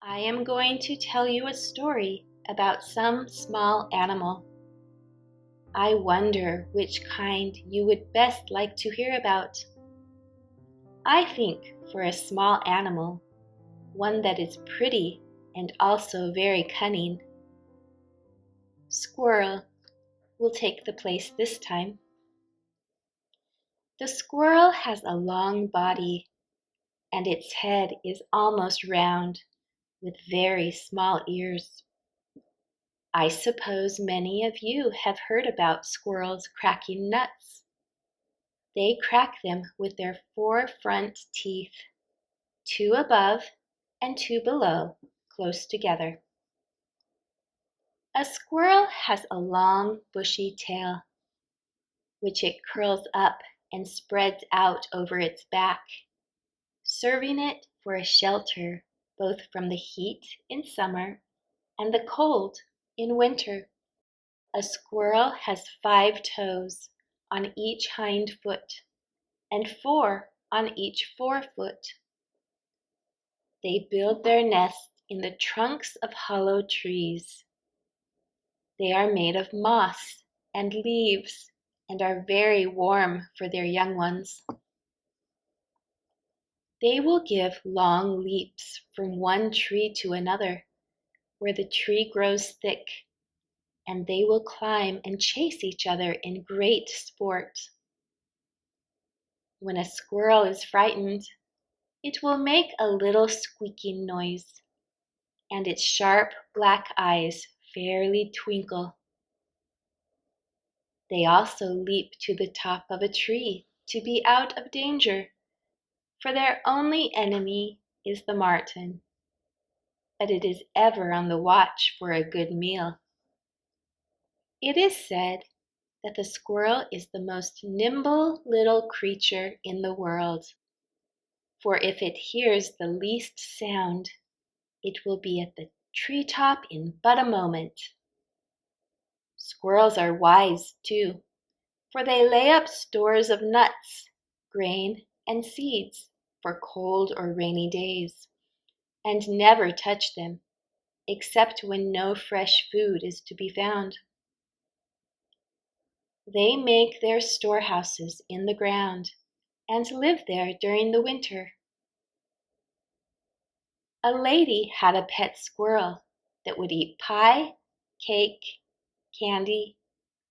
I am going to tell you a story about some small animal. I wonder which kind you would best like to hear about. I think for a small animal, one that is pretty and also very cunning, Squirrel will take the place this time. The squirrel has a long body, and its head is almost round, with very small ears. I suppose many of you have heard about squirrels cracking nuts. They crack them with their 4 front teeth, 2 above and 2 below, close together. A squirrel has a long, bushy tail, which it curls up and spreads out over its back, serving it for a shelter both from the heat in summer and the cold in winter. A squirrel has 5 toes on each hind foot and 4 on each forefoot. They build their nests in the trunks of hollow trees. They are made of moss and leaves and are very warm for their young ones. They will give long leaps from one tree to another, where the tree grows thick, and they will climb and chase each other in great sport. When a squirrel is frightened, it will make a little squeaking noise, and its sharp black eyes fairly twinkle. They also leap to the top of a tree to be out of danger, for their only enemy is the marten, but it is ever on the watch for a good meal. It is said that the squirrel is the most nimble little creature in the world, for if it hears the least sound, it will be at the treetop in but a moment. Squirrels are wise, too, for they lay up stores of nuts, grain, and seeds for cold or rainy days, and never touch them, except when no fresh food is to be found. They make their storehouses in the ground and live there during the winter. A lady had a pet squirrel that would eat pie, cake, candy,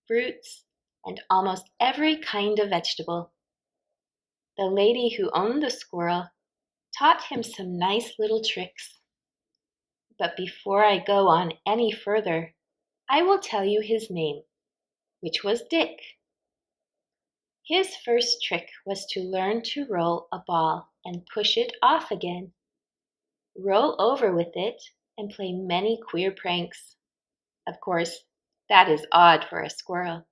fruits, and almost every kind of vegetable. The lady who owned the squirrel taught him some nice little tricks. But before I go on any further, I will tell you his name, which was Dick. His first trick was to learn to roll a ball and push it off again, roll over with it, and play many queer pranks. Of course, that is odd for a squirrel.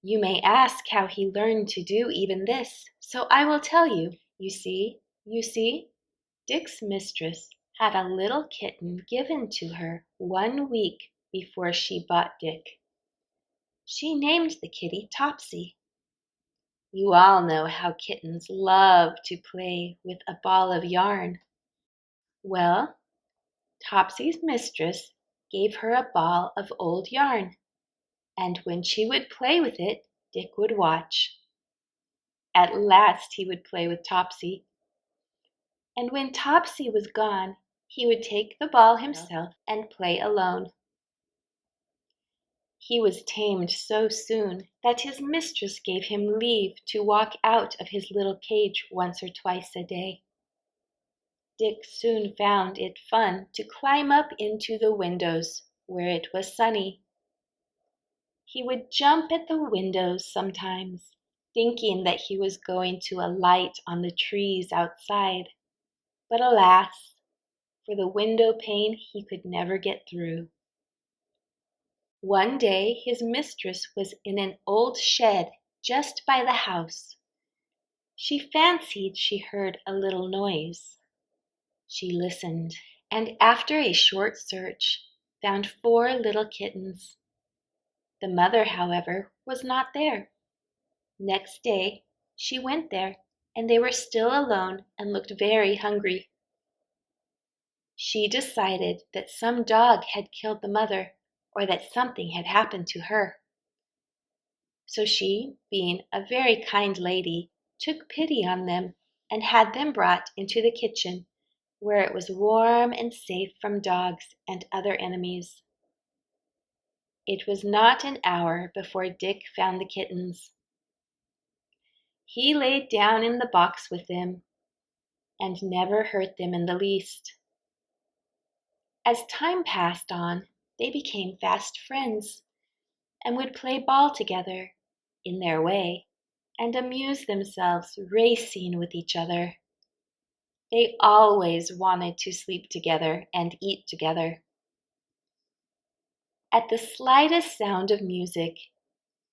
You may ask how he learned to do even this, so I will tell you. You see, Dick's mistress had a little kitten given to her 1 week before she bought Dick. She named the kitty Topsy. You all know how kittens love to play with a ball of yarn. Well, Topsy's mistress gave her a ball of old yarn, and when she would play with it, Dick would watch. At last he would play with Topsy, and when Topsy was gone, he would take the ball himself and play alone. He was tamed so soon that his mistress gave him leave to walk out of his little cage once or twice a day. Dick soon found it fun to climb up into the windows where it was sunny. He would jump at the windows sometimes, thinking that he was going to alight on the trees outside. But alas, for the window pane he could never get through. One day his mistress was in an old shed just by the house. She fancied she heard a little noise. She listened, and after a short search, found 4 little kittens. The mother, however, was not there. Next day she went there, and they were still alone and looked very hungry. She decided that some dog had killed the mother or that something had happened to her. So she, being a very kind lady, took pity on them and had them brought into the kitchen, where it was warm and safe from dogs and other enemies. It was not an hour before Dick found the kittens. He laid down in the box with them and never hurt them in the least. As time passed on, they became fast friends and would play ball together, in their way, and amuse themselves racing with each other. They always wanted to sleep together and eat together. At the slightest sound of music,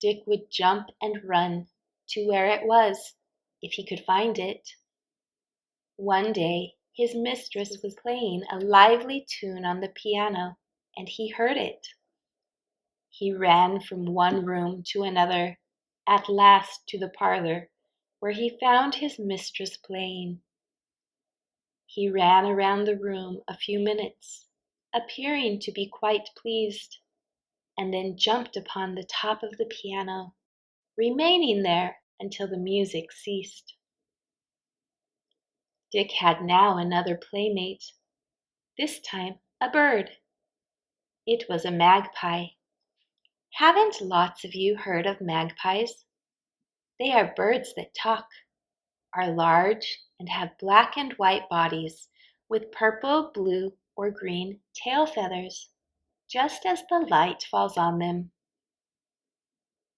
Dick would jump and run to where it was, if he could find it. One day, his mistress was playing a lively tune on the piano, and he heard it. He ran from one room to another, at last to the parlor, where he found his mistress playing. He ran around the room a few minutes, appearing to be quite pleased, and then jumped upon the top of the piano, remaining there until the music ceased. Dick had now another playmate, this time a bird. It was a magpie. Haven't lots of you heard of magpies? They are birds that talk, are large, and have black and white bodies with purple, blue, or green tail feathers, just as the light falls on them.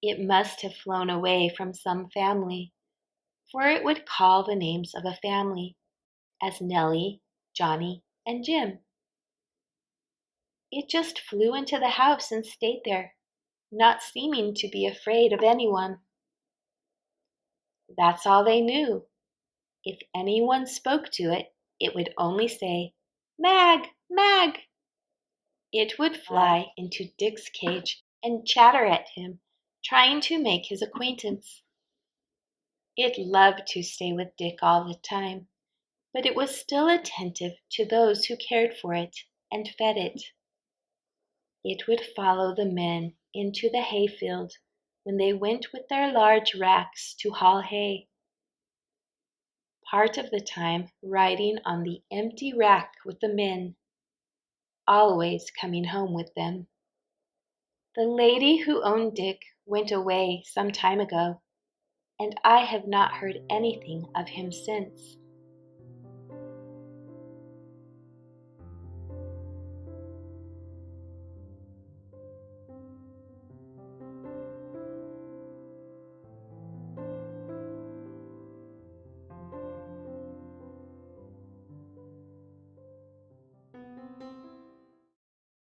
It must have flown away from some family, for it would call the names of a family, as Nellie, Johnny, and Jim. It just flew into the house and stayed there, not seeming to be afraid of anyone. That's all they knew. If anyone spoke to it, it would only say, "Mag! Mag!" It would fly into Dick's cage and chatter at him, trying to make his acquaintance. It loved to stay with Dick all the time, but it was still attentive to those who cared for it and fed it. It would follow the men into the hayfield when they went with their large racks to haul hay. Part of the time riding on the empty rack with the men, always coming home with them. The lady who owned Dick went away some time ago, and I have not heard anything of him since.